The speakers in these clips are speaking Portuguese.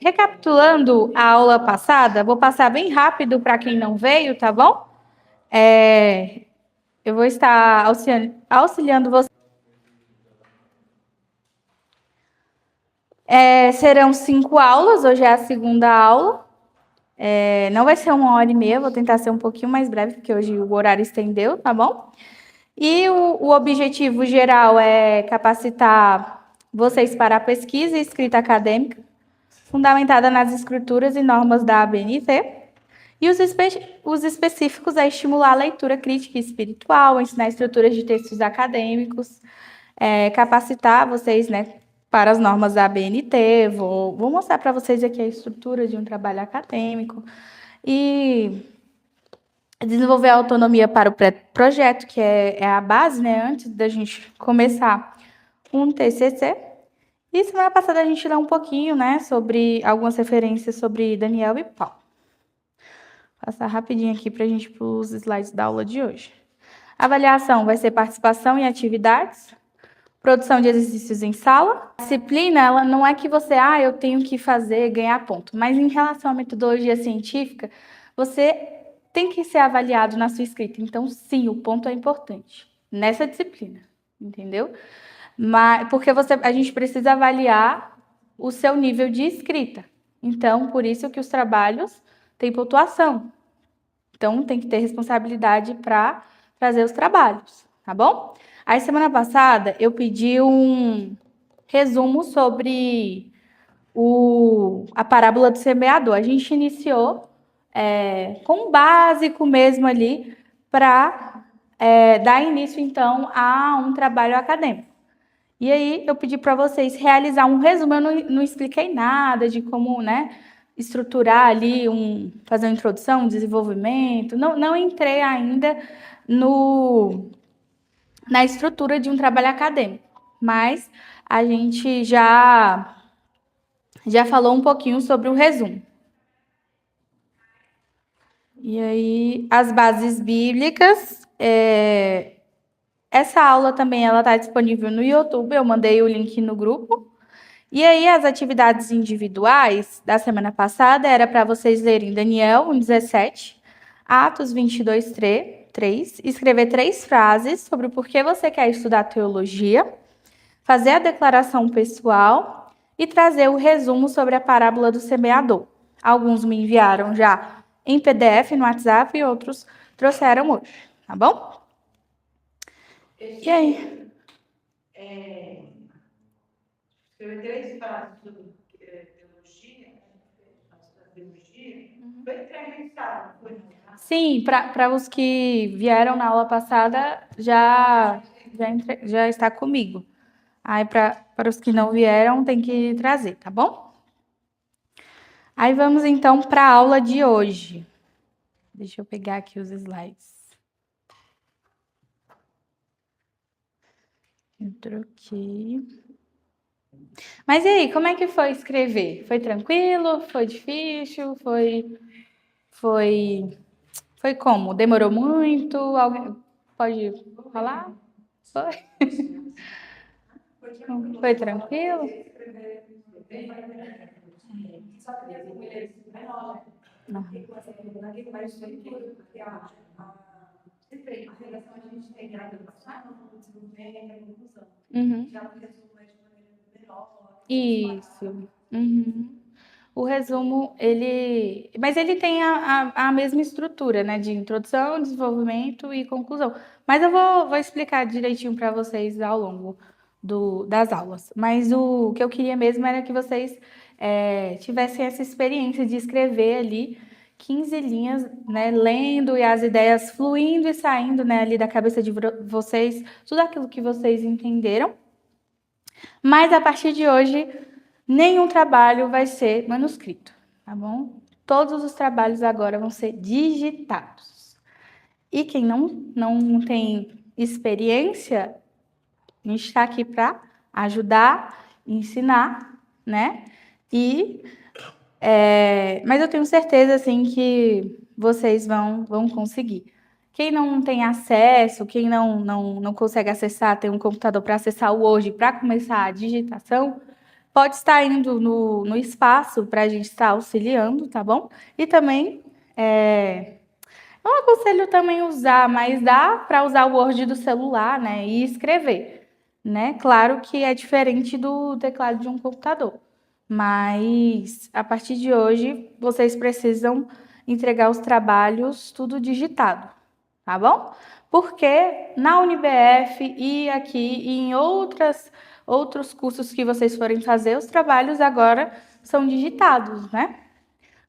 Recapitulando a aula passada, vou passar bem rápido para quem não veio, tá bom? Eu vou estar auxiliando você. Serão 5 aulas, hoje é a segunda aula. Não vai ser 1h30, vou tentar ser um pouquinho mais breve, porque hoje o horário estendeu, tá bom? E o objetivo geral é capacitar vocês para a pesquisa e escrita acadêmica, fundamentada nas escrituras e normas da ABNT. E os específicos é estimular a leitura crítica e espiritual, ensinar estruturas de textos acadêmicos, capacitar vocês, né, para as normas da ABNT. Vou mostrar para vocês aqui a estrutura de um trabalho acadêmico e desenvolver a autonomia para o projeto, que é a base, né, antes da gente começar um TCC. E semana passada a gente leu um pouquinho, né, sobre algumas referências sobre Daniel e Paulo. Vou passar rapidinho aqui para a gente ir para os slides da aula de hoje. A avaliação vai ser participação em atividades, produção de exercícios em sala. A disciplina, ela não é que você, eu tenho que fazer, ganhar ponto. Mas em relação à metodologia científica, você tem que ser avaliado na sua escrita. Então, sim, o ponto é importante nessa disciplina, entendeu? Mas, porque a gente precisa avaliar o seu nível de escrita. Então, por isso que os trabalhos têm pontuação. Então, tem que ter responsabilidade para fazer os trabalhos, tá bom? Aí, semana passada, eu pedi um resumo sobre a parábola do semeador. A gente iniciou com o básico mesmo ali para dar início, então, a um trabalho acadêmico. E aí, eu pedi para vocês realizar um resumo. Eu não expliquei nada de como, né, estruturar ali, fazer uma introdução, um desenvolvimento. Não entrei ainda na estrutura de um trabalho acadêmico, mas a gente já falou um pouquinho sobre o resumo. E aí, as bases bíblicas. Essa aula também está disponível no YouTube, eu mandei o link no grupo. E aí, as atividades individuais da semana passada era para vocês lerem Daniel 1:17, Atos 22, 3, escrever 3 frases sobre o porquê você quer estudar teologia, fazer a declaração pessoal e trazer o resumo sobre a parábola do semeador. Alguns me enviaram já em PDF no WhatsApp e outros trouxeram hoje, tá bom? E aí? Escrever 3 frases sobre teologia, foi entrevistado, foi? Sim, para os que vieram na aula passada, já está comigo. Aí, para os que não vieram, tem que trazer, tá bom? Aí, vamos então para a aula de hoje. Deixa eu pegar aqui os slides. Entrou aqui. Mas e aí, como é que foi escrever? Foi tranquilo? Foi difícil? Foi como? Demorou muito? Alguém pode falar? Foi tranquilo? Uhum. Isso. Uhum. O resumo, mas ele tem a mesma estrutura, né? De introdução, desenvolvimento e conclusão. Mas eu vou explicar direitinho para vocês ao longo das aulas. Mas o que eu queria mesmo era que vocês tivessem essa experiência de escrever ali 15 linhas, né? Lendo e as ideias fluindo e saindo, né? Ali da cabeça de vocês, tudo aquilo que vocês entenderam. Mas a partir de hoje, nenhum trabalho vai ser manuscrito, tá bom? Todos os trabalhos agora vão ser digitados. E quem não tem experiência, a gente está aqui para ajudar, ensinar, né? Mas eu tenho certeza, assim, que vocês vão conseguir. Quem não tem acesso, quem não consegue acessar, tem um computador para acessar o Word para começar a digitação, pode estar indo no espaço para a gente estar auxiliando, tá bom? E também, eu aconselho também usar, mas dá para usar o Word do celular, né? E escrever, né? Claro que é diferente do teclado de um computador. Mas a partir de hoje, vocês precisam entregar os trabalhos tudo digitado, tá bom? Porque na UniBF e aqui e em outros cursos que vocês forem fazer, os trabalhos agora são digitados, né?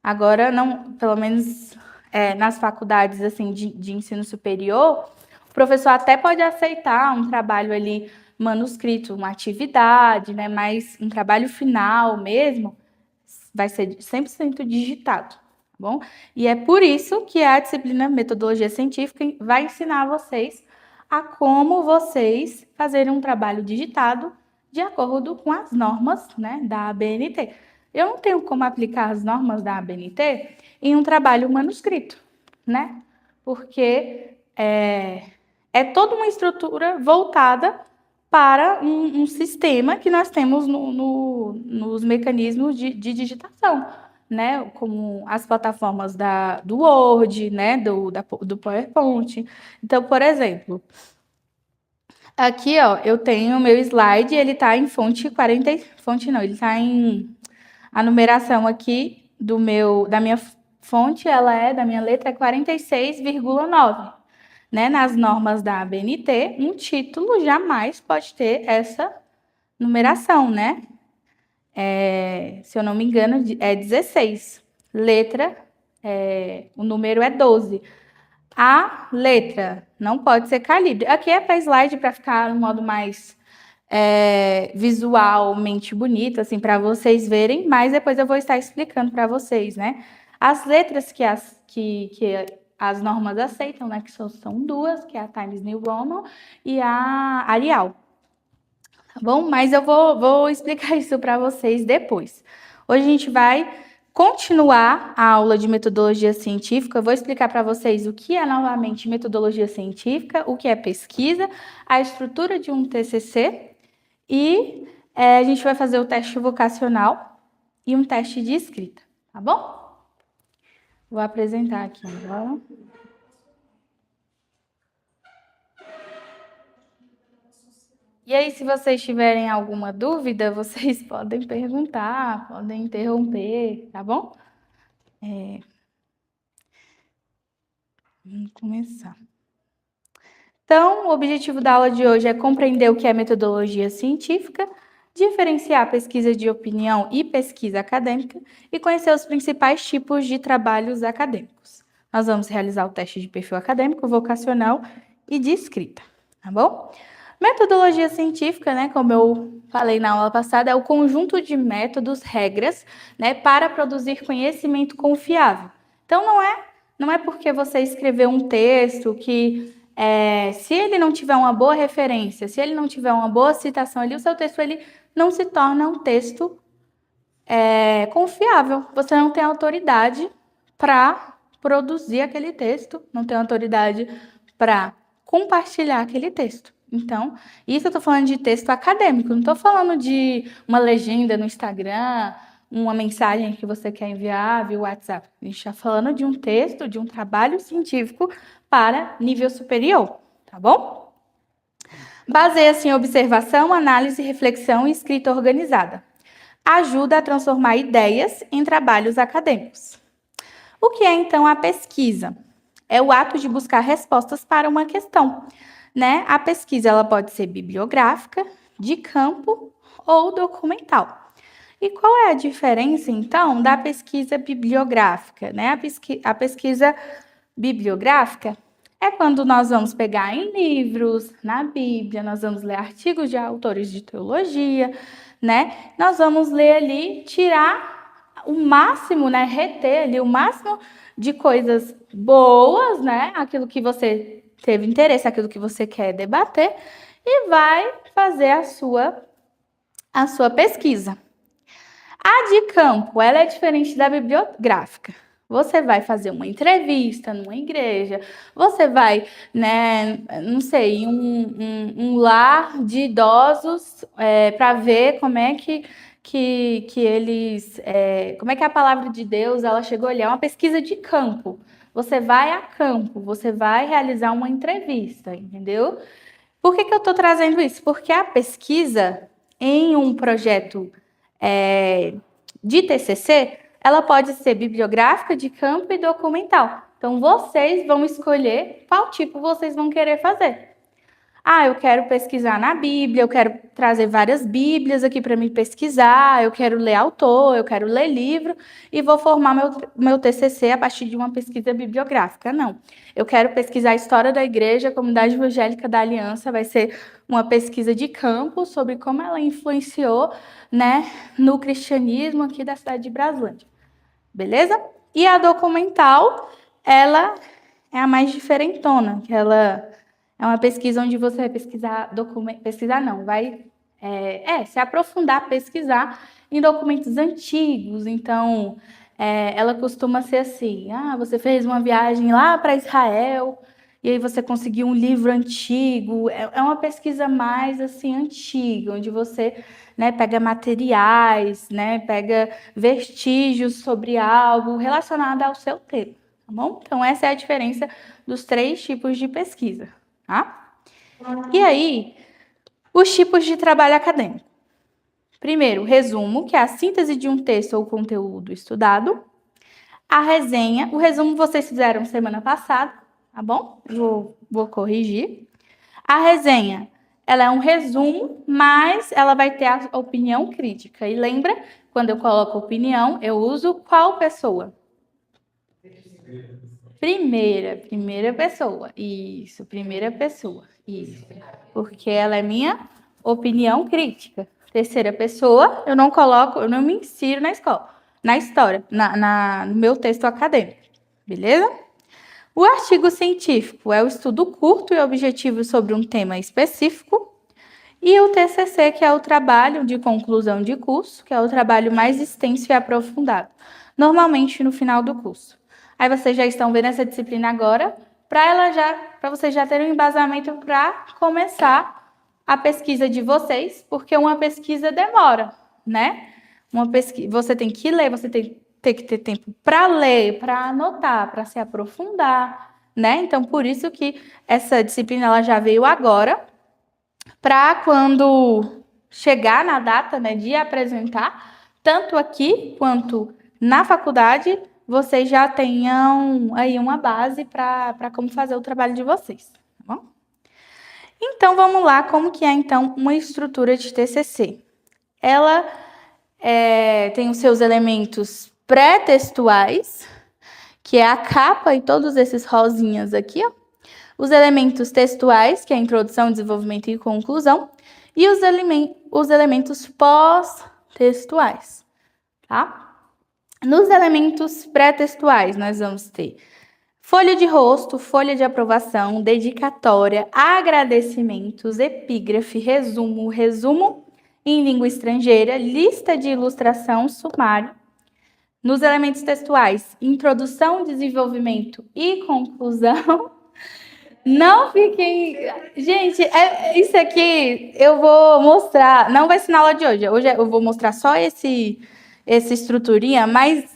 Agora, não, pelo menos nas faculdades assim, de ensino superior, o professor até pode aceitar um trabalho ali manuscrito, uma atividade, né? Mas um trabalho final mesmo vai ser 100% digitado, tá bom? E é por isso que a disciplina Metodologia Científica vai ensinar vocês a como vocês fazerem um trabalho digitado de acordo com as normas, né, da ABNT. Eu não tenho como aplicar as normas da ABNT em um trabalho manuscrito, né? Porque é toda uma estrutura voltada para um sistema que nós temos nos mecanismos de digitação, né? Como as plataformas do Word, né? Do PowerPoint. Então, por exemplo, aqui, ó, eu tenho o meu slide, ele está em fonte 40, fonte não, ele está em a numeração aqui da minha fonte, da minha letra é 46,9. Né? Nas normas da ABNT, um título jamais pode ter essa numeração, né? Se eu não me engano, é 16. Letra, o número é 12. A letra não pode ser calibre. Aqui é para slide para ficar no modo mais visualmente bonito, assim, para vocês verem, mas depois eu vou estar explicando para vocês, né? As letras que as normas aceitam, né? Que são duas, que é a Times New Roman e a Arial. Tá bom? Mas eu vou explicar isso para vocês depois. Hoje a gente vai continuar a aula de metodologia científica. Eu vou explicar para vocês o que é novamente metodologia científica, o que é pesquisa, a estrutura de um TCC e a gente vai fazer o teste vocacional e um teste de escrita, tá bom? Vou apresentar aqui agora. E aí, se vocês tiverem alguma dúvida, vocês podem perguntar, podem interromper, tá bom? Vamos começar. Então, o objetivo da aula de hoje é compreender o que é metodologia científica, diferenciar pesquisa de opinião e pesquisa acadêmica e conhecer os principais tipos de trabalhos acadêmicos. Nós vamos realizar o teste de perfil acadêmico, vocacional e de escrita, tá bom? Metodologia científica, né, como eu falei na aula passada, é o conjunto de métodos, regras, né, para produzir conhecimento confiável. Então, não é porque você escreveu um texto que, se ele não tiver uma boa referência, se ele não tiver uma boa citação ali, o seu texto ele não se torna um texto confiável. Você não tem autoridade para produzir aquele texto, não tem autoridade para compartilhar aquele texto. Então, isso eu estou falando de texto acadêmico, não estou falando de uma legenda no Instagram, uma mensagem que você quer enviar via WhatsApp. A gente está falando de um texto, de um trabalho científico para nível superior, tá bom? Baseia-se em observação, análise, reflexão e escrita organizada. Ajuda a transformar ideias em trabalhos acadêmicos. O que é, então, a pesquisa? É o ato de buscar respostas para uma questão, né? A pesquisa ela pode ser bibliográfica, de campo ou documental. E qual é a diferença, então, da pesquisa bibliográfica, né? A pesquisa bibliográfica é quando nós vamos pegar em livros, na Bíblia, nós vamos ler artigos de autores de teologia, né? Nós vamos ler ali, tirar o máximo, né? Reter ali o máximo de coisas boas, né? Aquilo que você teve interesse, aquilo que você quer debater, e vai fazer a sua pesquisa. A de campo, ela é diferente da bibliográfica. Você vai fazer uma entrevista numa igreja, você vai, né, não sei, um lar de idosos para ver como é que que eles... como é que a palavra de Deus, ela chegou ali? É uma pesquisa de campo. Você vai a campo, você vai realizar uma entrevista, entendeu? Por que eu estou trazendo isso? Porque a pesquisa em um projeto de TCC, ela pode ser bibliográfica, de campo e documental. Então, vocês vão escolher qual tipo vocês vão querer fazer. Eu quero pesquisar na Bíblia, eu quero trazer várias Bíblias aqui para me pesquisar, eu quero ler autor, eu quero ler livro e vou formar meu TCC a partir de uma pesquisa bibliográfica. Não, eu quero pesquisar a história da igreja, a comunidade evangélica da Aliança, vai ser uma pesquisa de campo sobre como ela influenciou, né, no cristianismo aqui da cidade de Braslândia. Beleza? E a documental, ela é a mais diferentona, que ela... É uma pesquisa onde você vai pesquisar, se aprofundar, pesquisar em documentos antigos. Então, ela costuma ser assim, você fez uma viagem lá para Israel, e aí você conseguiu um livro antigo. É uma pesquisa mais assim, antiga, onde você, né, pega materiais, né, pega vestígios sobre algo relacionado ao seu tema, tá bom? Então, essa é a diferença dos 3 tipos de pesquisa. Tá? E aí, os tipos de trabalho acadêmico. Primeiro, resumo, que é a síntese de um texto ou conteúdo estudado. A resenha, o resumo vocês fizeram semana passada, tá bom? Vou corrigir. A resenha, ela é um resumo, mas ela vai ter a opinião crítica. E lembra, quando eu coloco opinião, eu uso qual pessoa? Primeira pessoa. Isso, primeira pessoa. Isso. Porque ela é minha opinião crítica. Terceira pessoa, eu não me insiro na escola, na história, no meu texto acadêmico. Beleza? O artigo científico é o estudo curto e objetivo sobre um tema específico. E o TCC, que é o trabalho de conclusão de curso, que é o trabalho mais extenso e aprofundado, normalmente no final do curso. Aí vocês já estão vendo essa disciplina agora, para vocês já terem um embasamento para começar a pesquisa de vocês, porque uma pesquisa demora, né? Você tem que ler, você tem que ter tempo para ler, para anotar, para se aprofundar, né? Então, por isso que essa disciplina ela já veio agora, para quando chegar na data, né, de apresentar, tanto aqui quanto na faculdade, vocês já tenham aí uma base para como fazer o trabalho de vocês, tá bom? Então, vamos lá, como que é, então, uma estrutura de TCC? Ela tem os seus elementos pré-textuais, que é a capa e todos esses rosinhas aqui, ó. Os elementos textuais, que é a introdução, desenvolvimento e conclusão, e os elementos pós-textuais, tá? Nos elementos pré-textuais, nós vamos ter folha de rosto, folha de aprovação, dedicatória, agradecimentos, epígrafe, resumo em língua estrangeira, lista de ilustração, sumário. Nos elementos textuais, introdução, desenvolvimento e conclusão. Não fiquem... Gente, isso aqui eu vou mostrar, não vai ser na aula de hoje. Hoje eu vou mostrar só essa estruturinha, mas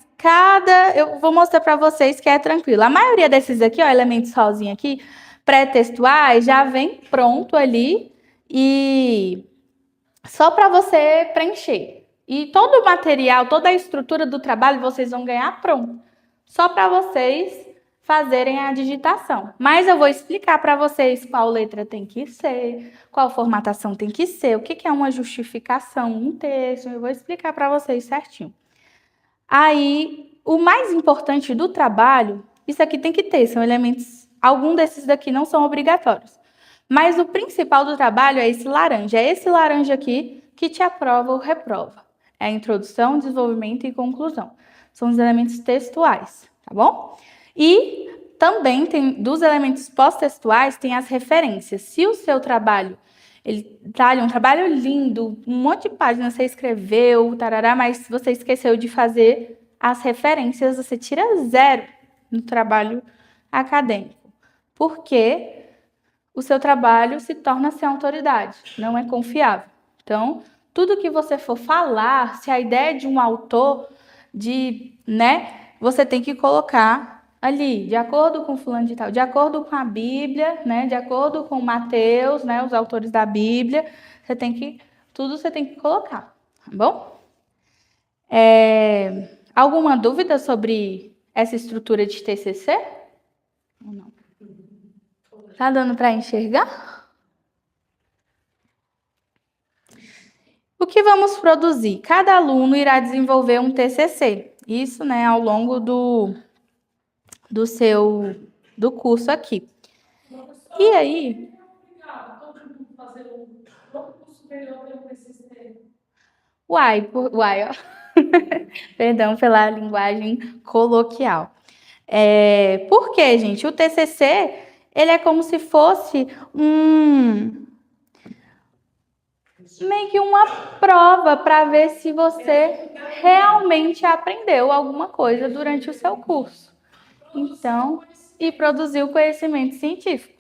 eu vou mostrar para vocês que é tranquilo. A maioria desses aqui, ó, elementos sozinhos aqui, pré-textuais, já vem pronto ali e só para você preencher. E todo o material, toda a estrutura do trabalho vocês vão ganhar pronto. Só para vocês fazerem a digitação. Mas eu vou explicar para vocês qual letra tem que ser, qual formatação tem que ser, o que é uma justificação, um texto, eu vou explicar para vocês certinho. Aí, o mais importante do trabalho, isso aqui tem que ter, são elementos, algum desses daqui não são obrigatórios. Mas o principal do trabalho é esse laranja aqui que te aprova ou reprova. É a introdução, desenvolvimento e conclusão. São os elementos textuais, tá bom? E também dos elementos pós-textuais tem as referências. Se o seu trabalho, ele tá ali um trabalho lindo, um monte de páginas você escreveu, tarará, mas você esqueceu de fazer as referências, você tira 0 no trabalho acadêmico. Porque o seu trabalho se torna sem autoridade, não é confiável. Então, tudo que você for falar, se a ideia é de um autor, né, você tem que colocar ali, de acordo com fulano de tal, de acordo com a Bíblia, né, de acordo com Mateus, né, os autores da Bíblia, tudo você tem que colocar, tá bom? Alguma dúvida sobre essa estrutura de TCC? Ou não? Tá dando para enxergar? O que vamos produzir? Cada aluno irá desenvolver um TCC. Isso, né, ao longo do curso aqui. E aí? Uai, ó. Perdão pela linguagem coloquial. Por quê, gente? O TCC, ele é como se fosse meio que uma prova para ver se você realmente aprendeu alguma coisa durante o seu curso. Então, e produziu conhecimento científico.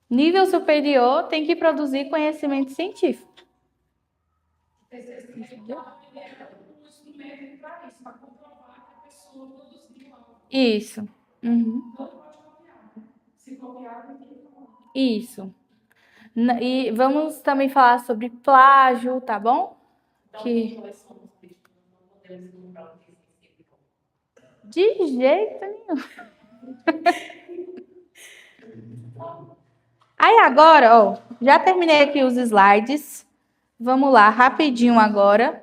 Nível superior tem que produzir conhecimento científico. Isso. Uhum. Isso. E vamos também falar sobre plágio, tá bom? De jeito nenhum. Aí agora, ó, já terminei aqui os slides. Vamos lá, rapidinho agora.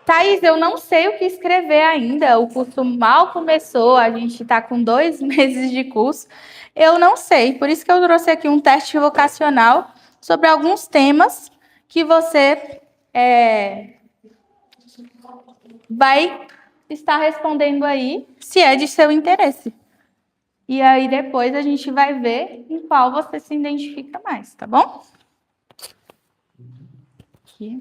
Thaís, eu não sei o que escrever ainda. O curso mal começou, a gente está com 2 meses de curso. Eu não sei, por isso que eu trouxe aqui um teste vocacional sobre alguns temas que você vai estar respondendo aí, se é de seu interesse. E aí depois a gente vai ver em qual você se identifica mais, tá bom? Aqui.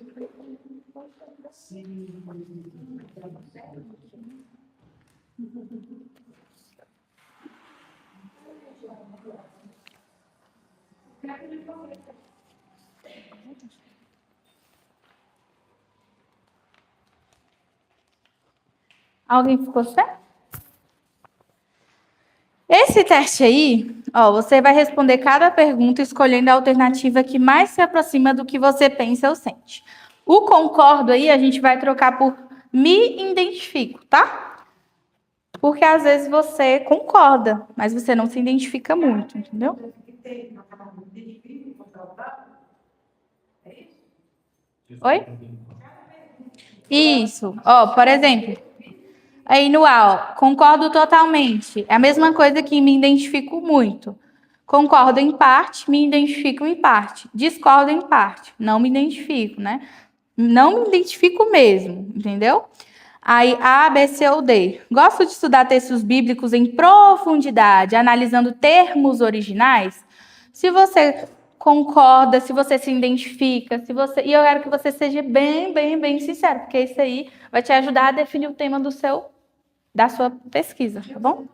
Alguém ficou certo? Esse teste aí, ó, você vai responder cada pergunta escolhendo a alternativa que mais se aproxima do que você pensa ou sente. O concordo aí a gente vai trocar por me identifico, tá? Porque às vezes você concorda, mas você não se identifica muito, entendeu? Oi? Isso. Ó, por exemplo, aí no A, ó, concordo totalmente. É a mesma coisa que me identifico muito. Concordo em parte, me identifico em parte. Discordo em parte, não me identifico, né? Não me identifico mesmo, entendeu? Aí A, B, C ou D. Gosto de estudar textos bíblicos em profundidade, analisando termos originais. Se você concorda, se você se identifica, e eu quero que você seja bem, bem, bem sincero, porque isso aí vai te ajudar a definir o tema da sua pesquisa, tá bom?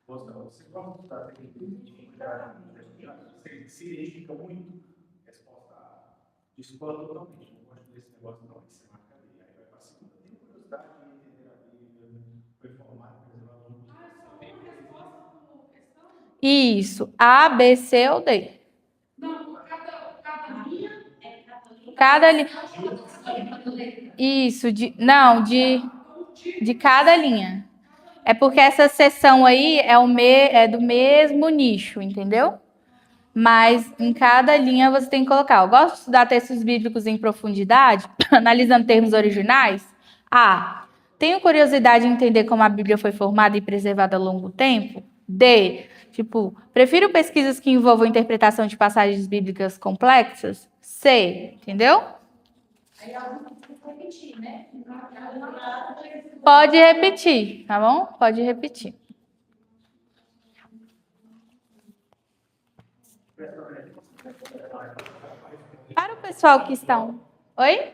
Você se identifica muito, resposta A. Discordo totalmente, não gosto desse negócio, não. Isso é uma cadeia. Aí vai para a segunda. Tem curiosidade de entender a Bíblia, foi formado, Isso. A, B, C ou D. Não, cada linha é Cada linha. Isso, de cada linha. É porque essa seção aí é do mesmo nicho, entendeu? Mas em cada linha você tem que colocar. Eu gosto de estudar textos bíblicos em profundidade, analisando termos originais. A. Tenho curiosidade em entender como a Bíblia foi formada e preservada ao longo do tempo. D. Tipo, prefiro pesquisas que envolvam interpretação de passagens bíblicas complexas. C. Entendeu? Aí alguns tem que repetir, né? Pode repetir, tá bom? Pode repetir. Para o pessoal que estão... Oi?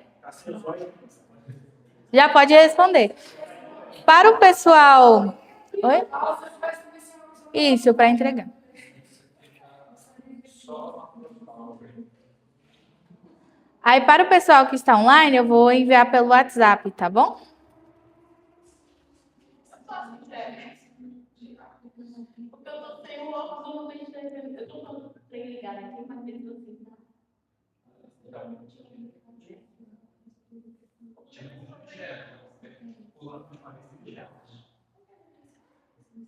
Já pode responder. Para o pessoal... Oi? Isso, para entregar. Aí, para o pessoal que está online, eu vou enviar pelo WhatsApp, tá bom? Porque eu tô sem o óculos, eu não tô enxergando.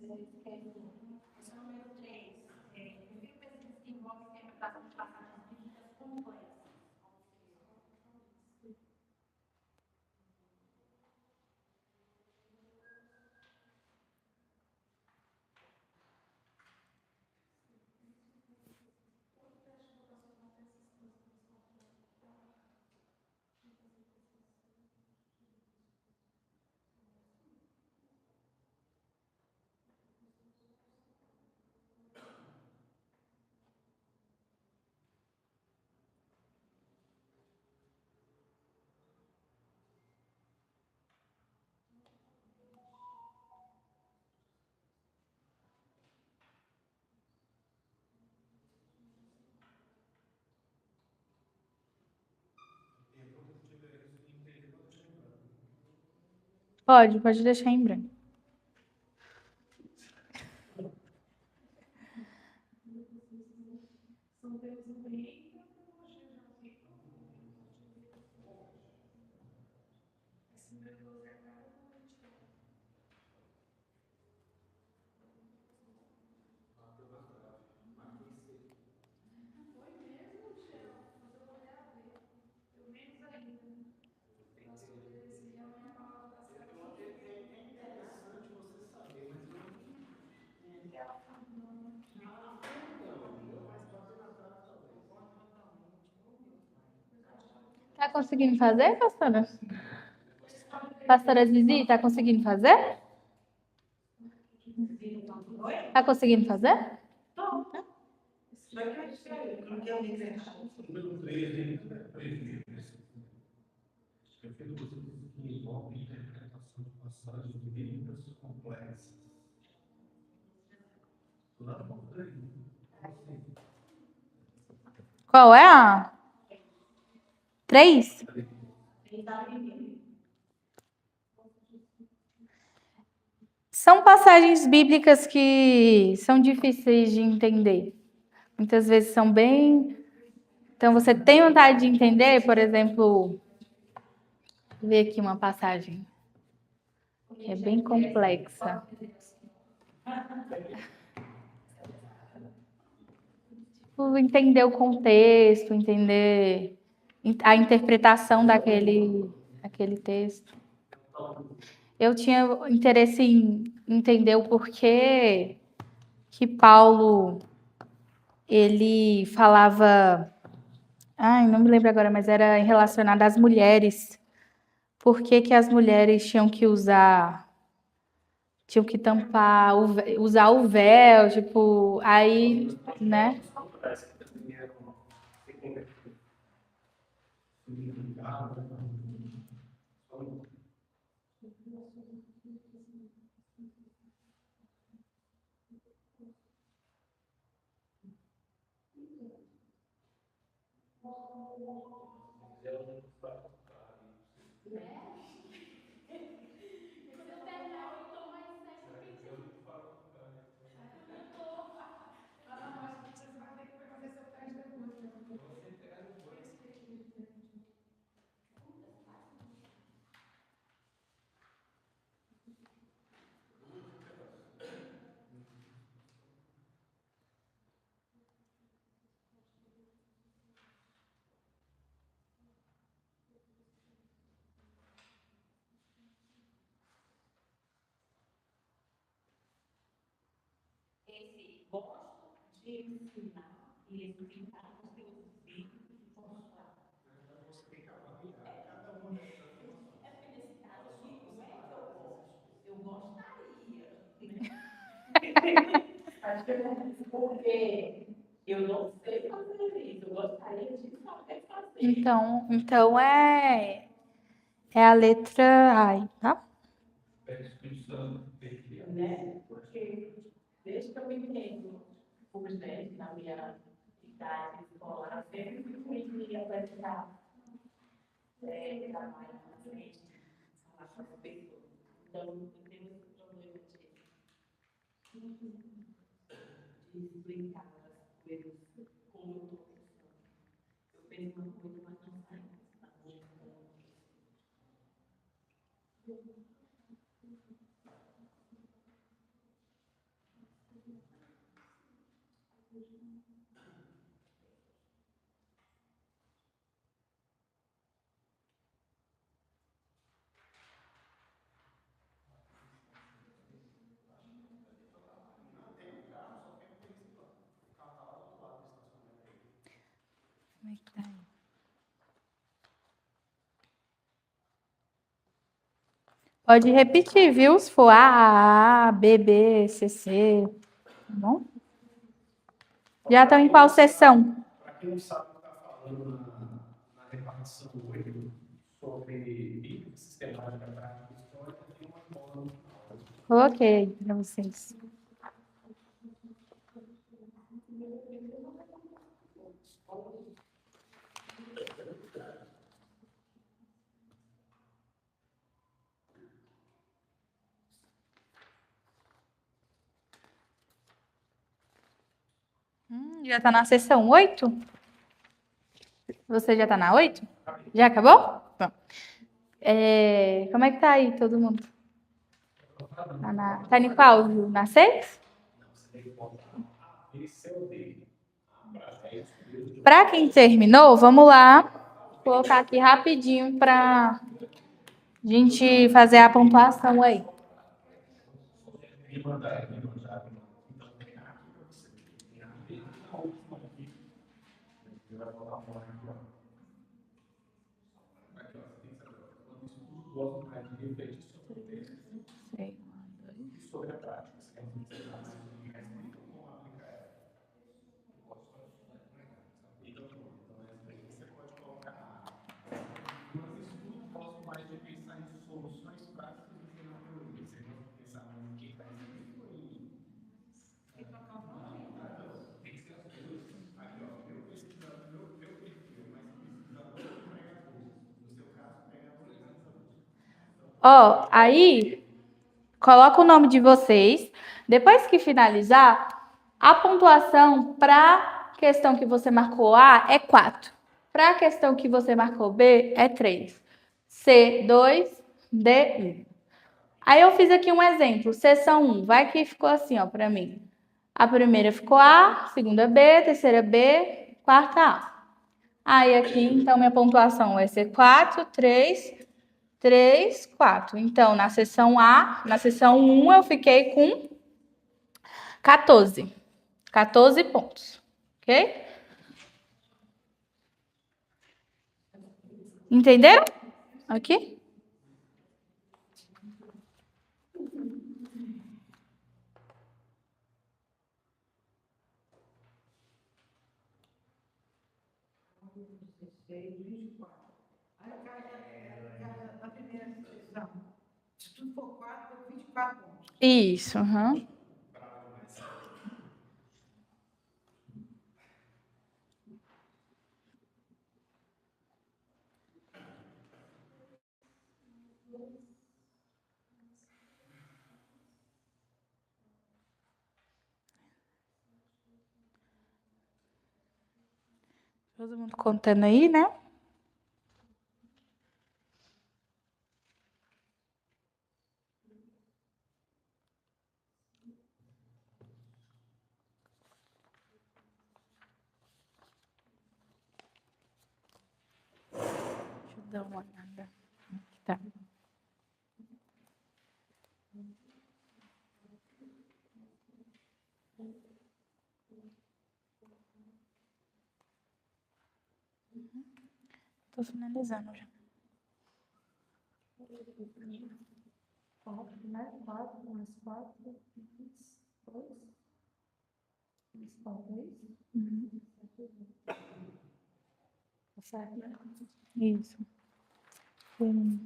Eu tô sem ligar aqui, mas mesmo assim. Pode deixar em branco. Interessante você saber, mas eu não. Eu mais bater na trave talvez. Tá conseguindo fazer, pastora? Pastora Zizi, tá conseguindo fazer? Tá conseguindo fazer? Número 3, eu fiz vocês que envolvem interpretação de passagens bíblicas complexas. Lá no 3. Qual é a? 3? São passagens bíblicas que são difíceis de entender. Muitas vezes são bem. Então, você tem vontade de entender, por exemplo, vou ver aqui uma passagem que é bem complexa. Tipo, entender o contexto, entender a interpretação daquele texto. Eu tinha interesse em entender o porquê que Paulo ele falava, ai, não me lembro agora, mas era relacionado às mulheres. Por que que as mulheres tinham que tampar, usar o véu, tipo, aí, né? Então é a letra ai, tá? trabalho na frente, falar com as pessoas. Então, eu tenho esse problema de explicar as coisas como eu estou pensando. Eu penso uma coisa, mas não sai. Como é que tá aí? Pode repetir, viu? Se for A, B, B, C, C. Tá bom? Já estão em qual sessão? Para quem não sabe o que está falando na repartição 8 sobre bíblica sistemática prática histórica, tem uma cola no final. Coloquei aí para vocês. Já está na sessão 8? Você já está na 8? Já acabou? Bom. Como é que tá aí todo mundo? Tá em qual? Na 6? Para quem terminou, vamos lá colocar aqui rapidinho para a gente fazer a pontuação aí. Sobre a prática. Você pode colocar. Mas estudo gosto mais de pensar em soluções práticas do que na teoria. Você gosta de pensar mais em quem faz isso e tem que ser as duas. Aqui, ó, meu pesquisador, meu perfil é mais pesquisador que pregador. No seu caso, pregador e pensador. Ó, aí coloca o nome de vocês. Depois que finalizar, a pontuação para a questão que você marcou A é 4. Para a questão que você marcou B é 3. C, 2, D, 1. Aí eu fiz aqui um exemplo, seção 1. Vai que ficou assim, ó, para mim. A primeira ficou A, segunda B, terceira B, quarta A. Aí aqui, então, minha pontuação vai ser 4, 3, 3, 4. Então, na seção A, na seção 1, eu fiquei com 14. 14 pontos. Ok? Entenderam? Aqui? Na primeira sessão, se tudo for 4, 24 pontos. Isso, aham. Todo mundo contando aí, né? Deixa eu dar uma olhada. Tá. Tô finalizando já. 4, né? 4, mais 4, 2, mais 4, 2. Tá certo, né? Isso.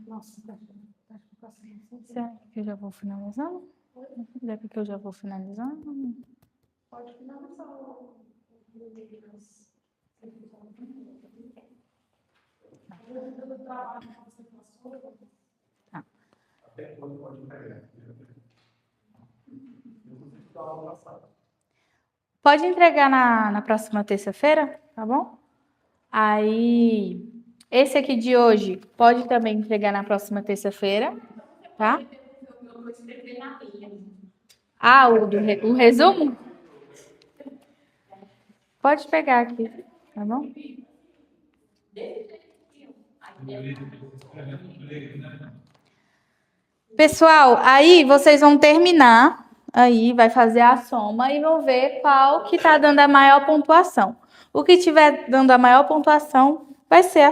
Nossa, tá com paciência. Será que eu já vou finalizando? Será que eu já vou finalizando? Pode finalizar o Tá. Até quando pode entregar? Da aula passada. Pode entregar na próxima terça-feira, tá bom? Aí, esse aqui de hoje, pode também entregar na próxima terça-feira, tá? Eu vou escrever na linha. Ah, o resumo? Pode pegar aqui, tá bom? Pessoal, aí vocês vão terminar, aí vai fazer a soma e vão ver qual que tá dando a maior pontuação. O que tiver dando a maior pontuação vai ser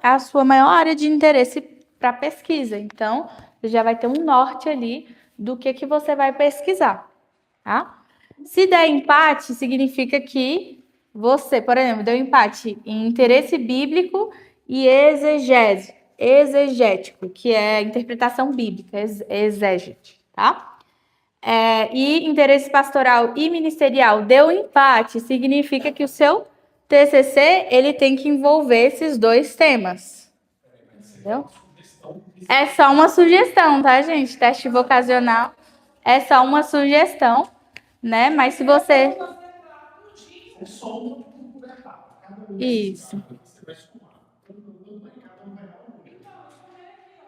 a sua maior área de interesse para pesquisa. Então, você já vai ter um norte ali do que você vai pesquisar, tá? Se der empate, significa que você, por exemplo, deu empate em interesse bíblico e exegético, que é interpretação bíblica, exégete, tá? E interesse pastoral e ministerial deu empate, significa que o seu TCC ele tem que envolver esses dois temas, entendeu? É só uma sugestão, tá, gente? Teste vocacional é só uma sugestão, né? Mas se você... Isso. Você vai somar. Cada um vai dar um número.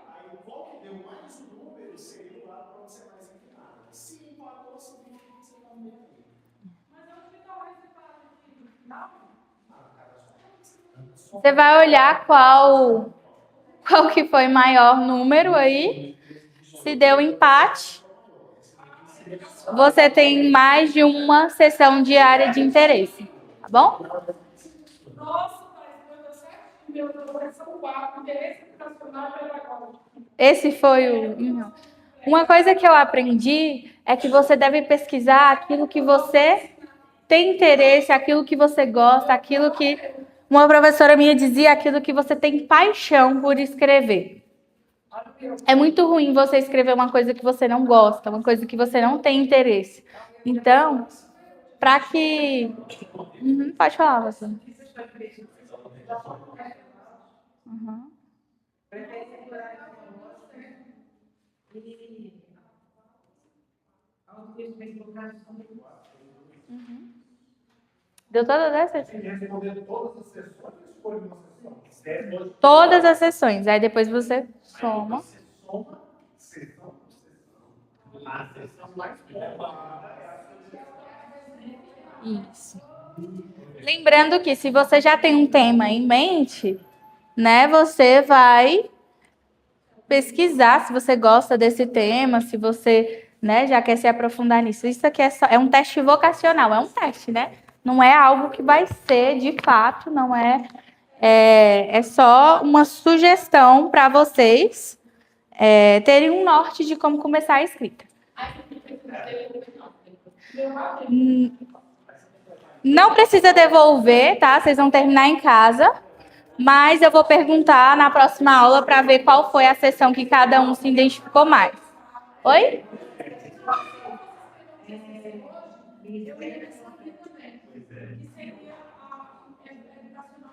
Aí qual que deu mais número seria o lado para você mais inclinado. Se empatou, significa que você está meio. Mas onde está o resultado aqui? Não. Você vai olhar qual que foi maior número aí. Se deu empate, você tem mais de uma sessão de área de interesse, tá bom? Nossa, mas deu certo. Meu Deus, são 4. Interesse educacional e pedagógico. Esse foi o... Uma coisa que eu aprendi é que você deve pesquisar aquilo que você tem interesse, aquilo que você gosta, aquilo que... Uma professora minha dizia aquilo que você tem paixão por escrever. É muito ruim você escrever uma coisa que você não gosta, uma coisa que você não tem interesse. Então, para que... pode falar, você. Deu todas essas? Respondendo todas as sessões, escolhe uma sessão. Todas as sessões. Aí depois você soma. Você soma sessão por sessão. A sessão mais bombada é a sugestão. Isso. Lembrando que se você já tem um tema em mente, né, você vai pesquisar se você gosta desse tema, se você, né, já quer se aprofundar nisso. Isso aqui é um teste vocacional, é um teste, né? Não é algo que vai ser de fato, não é. É só uma sugestão para vocês terem um norte de como começar a escrita. Não precisa devolver, tá? Vocês vão terminar em casa. Mas eu vou perguntar na próxima aula para ver qual foi a sessão que cada um se identificou mais. Oi?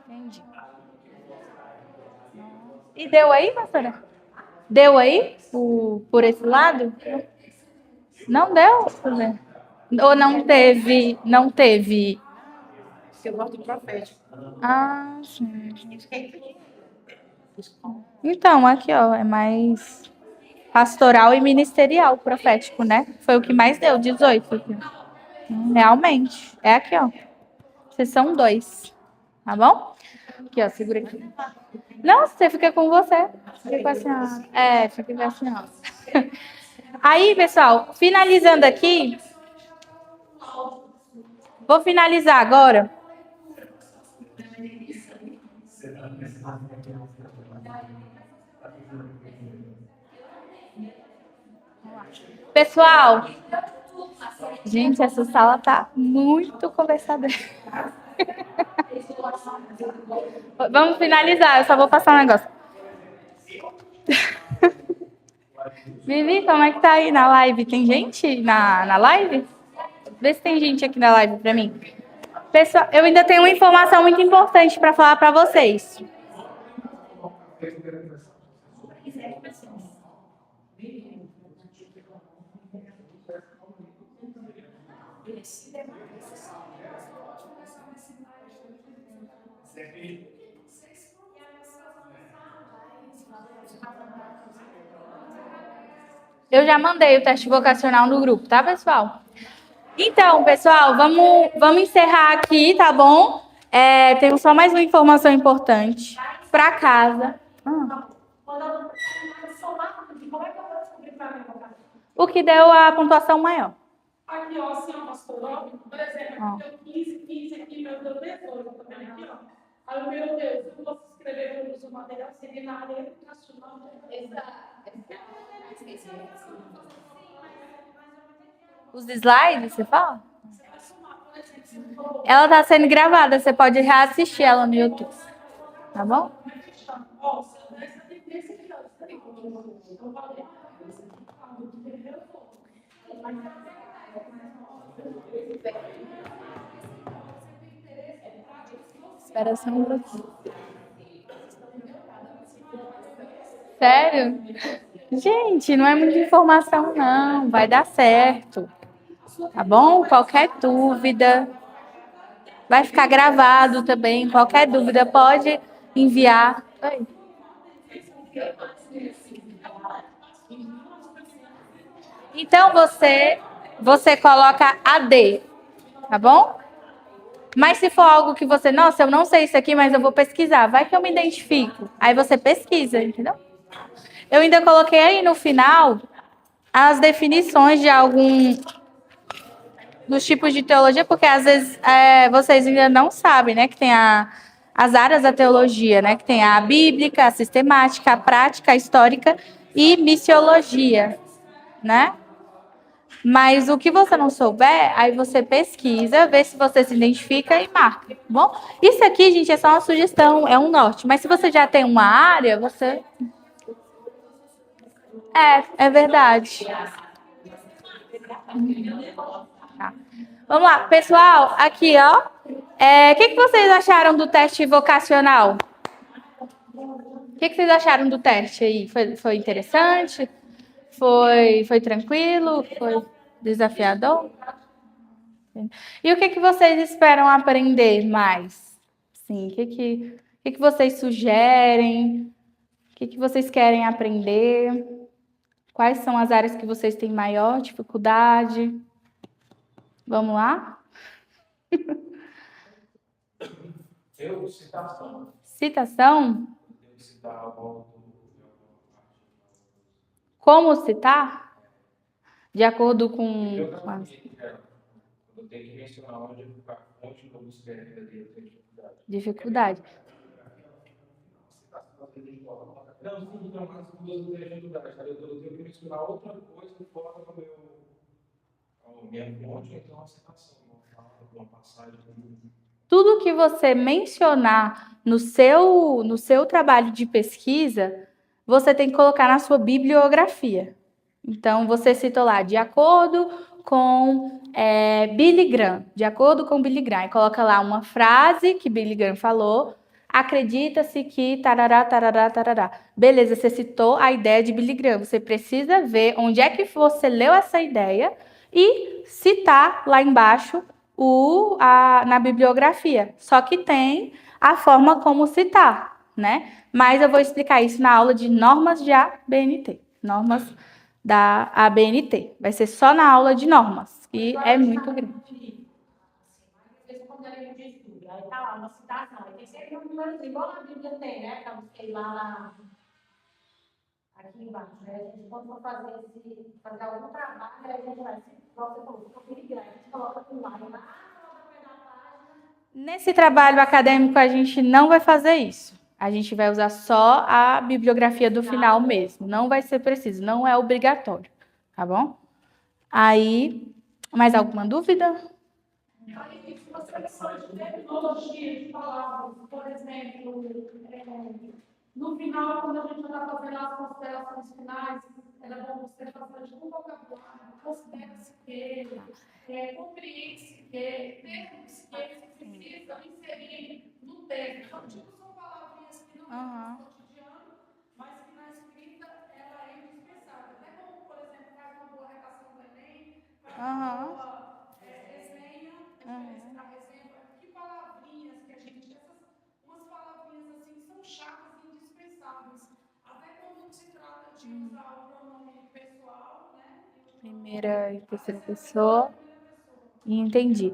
Entendi. E deu aí, pastora? Deu aí? Por esse lado? Não deu? Ou não teve? Não teve? Eu gosto do profético. Ah, sim. Então, aqui, ó, é mais pastoral e ministerial, profético, né? Foi o que mais deu, 18. Aqui. Realmente. É aqui, ó. Sessão 2. Tá bom? Aqui, ó, segura aqui. Não, você fica com você. Fica com a senhora. Fica com a senhora. Aí, pessoal, finalizando aqui. Vou finalizar agora. Pessoal, gente, essa sala tá muito conversadora. Vamos finalizar, eu só vou passar um negócio. Vivi, como é que tá aí na live? Tem gente na live? Vê se tem gente aqui na live pra mim. Pessoal, eu ainda tenho uma informação muito importante para falar para vocês. Eu já mandei o teste vocacional no grupo, tá, pessoal? Então, pessoal, vamos encerrar aqui, tá bom? Tenho só mais uma informação importante. Para casa. Quando eu somar, como é que eu vou descobrir para mim? O que deu a pontuação maior. Aqui, ó, assim, ó, pastor, ó, por exemplo, aqui deu 15, 15 aqui, meu deu 18, tá vendo aqui, ó? Aí, meu Deus, eu posso escrever todos os materiais seminário educacional. Os slides, você fala? Ela está sendo gravada, você pode reassistir ela no YouTube. Tá bom? Espera só um pouquinho. Sério? Gente, não é muita informação, não. Vai dar certo. Tá bom? Qualquer dúvida. Vai ficar gravado também. Qualquer dúvida pode enviar. Oi. Então você coloca AD, tá bom? Mas se for algo que você, nossa, eu não sei isso aqui, mas eu vou pesquisar, vai que eu me identifico. Aí você pesquisa, entendeu? Eu ainda coloquei aí no final as definições de algum dos tipos de teologia, porque às vezes vocês ainda não sabem, né, que tem as áreas da teologia, né, que tem a bíblica, a sistemática, a prática, a histórica e missiologia, né? Mas o que você não souber, aí você pesquisa, vê se você se identifica e marca, tá bom? Isso aqui, gente, é só uma sugestão, é um norte. Mas se você já tem uma área, você... É verdade. Tá. Vamos lá, pessoal, aqui, ó. O que vocês acharam do teste vocacional? O que vocês acharam do teste aí? Foi interessante? Foi tranquilo? Foi desafiador? E o que vocês esperam aprender mais? Sim, o que vocês sugerem? O que vocês querem aprender? Quais são as áreas que vocês têm maior dificuldade? Vamos lá? Eu, citação. Citação? Eu citar algo Como citar? De acordo com... eu tenho que mencionar onde a fonte da busca verdadeira tem dificuldade. Dificuldade. Não, sim, não, mas duas vezes dificuldade. Eu tenho que mencionar outra coisa fora do minha fonte, então uma citação, uma passagem. Tudo que você mencionar no seu trabalho de pesquisa, você tem que colocar na sua bibliografia. Então, você citou lá, de acordo com Billy Graham, de acordo com Billy Graham, e coloca lá uma frase que Billy Graham falou, acredita-se que tarará, tarará, tarará. Beleza, você citou a ideia de Billy Graham, você precisa ver onde é que você leu essa ideia e citar lá embaixo na bibliografia. Só que tem a forma como citar, né? Mas eu vou explicar isso na aula de normas de ABNT. Normas da ABNT. Vai ser só na aula de normas. E é muito grande. Aí tá lá uma citação. Aí tem sempre um número igual na Bíblia tem, né? Que eu busquei lá aqui embaixo, né? A gente, quando for fazer algum trabalho, aí a gente vai, igual você falou, a gente coloca com lá, Nesse trabalho acadêmico, a gente não vai fazer isso. A gente vai usar só a bibliografia do final mesmo. Não vai ser preciso, não é obrigatório. Tá bom? Aí, mais alguma dúvida? Aí, se você precisa de terminologia de palavras, por exemplo, no final, quando a gente está fazendo as considerações finais, era bom você fazer de um vocabulário, considera-se que, compreende-se que, termos que precisa inserir no texto. Então, tipo, são palavrinhas que não é no cotidiano, mas que na escrita ela é indispensável. Até como, por exemplo, faz uma boa redação do Enem, faz uma boa Primeira e terceira pessoa. Entendi.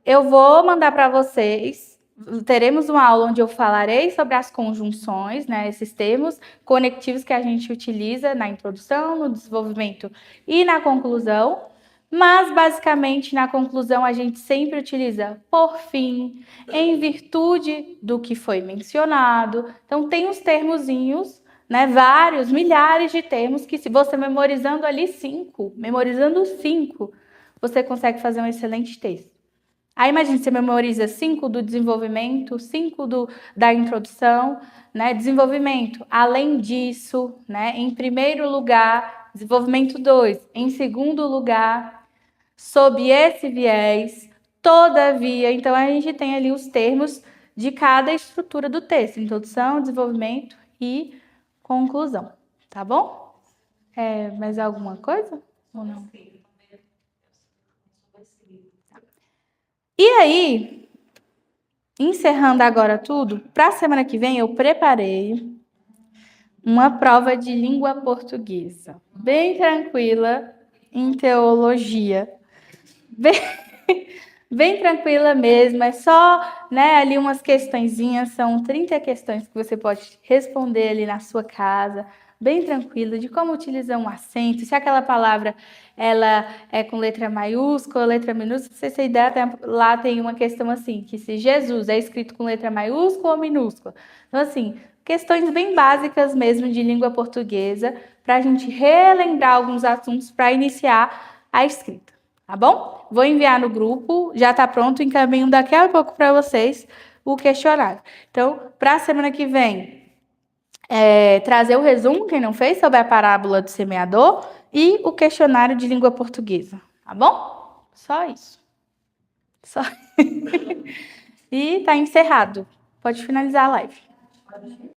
Eu vou mandar para vocês. Teremos uma aula onde eu falarei sobre as conjunções, né, esses termos conectivos que a gente utiliza na introdução, no desenvolvimento e na conclusão. Mas, basicamente, na conclusão, a gente sempre utiliza por fim, em virtude do que foi mencionado. Então, tem os termozinhos, né, vários, milhares de termos que, se você memorizando ali 5, memorizando 5, você consegue fazer um excelente texto. Aí, imagine, você memoriza 5 do desenvolvimento, 5 da introdução, né? Desenvolvimento, além disso, né? Em primeiro lugar, desenvolvimento 2. Em segundo lugar, sob esse viés, todavia. Então, a gente tem ali os termos de cada estrutura do texto: introdução, desenvolvimento e conclusão. Tá bom? Mais alguma coisa? Ou não? E aí, encerrando agora tudo, para a semana que vem eu preparei uma prova de língua portuguesa, bem tranquila, em teologia. Bem tranquila mesmo, é só, né, ali umas questõezinhas, são 30 questões que você pode responder ali na sua casa, bem tranquila, de como utilizar um acento, se aquela palavra ela é com letra maiúscula, letra minúscula, se você ideia, lá tem uma questão assim, que se Jesus é escrito com letra maiúscula ou minúscula. Então, assim, questões bem básicas mesmo de língua portuguesa, para a gente relembrar alguns assuntos para iniciar a escrita. Tá bom? Vou enviar no grupo, já está pronto, encaminho daqui a pouco para vocês o questionário. Então, para a semana que vem, trazer o resumo, quem não fez, sobre a parábola do semeador e o questionário de língua portuguesa. Tá bom? Só isso. Só. E está encerrado. Pode finalizar a live.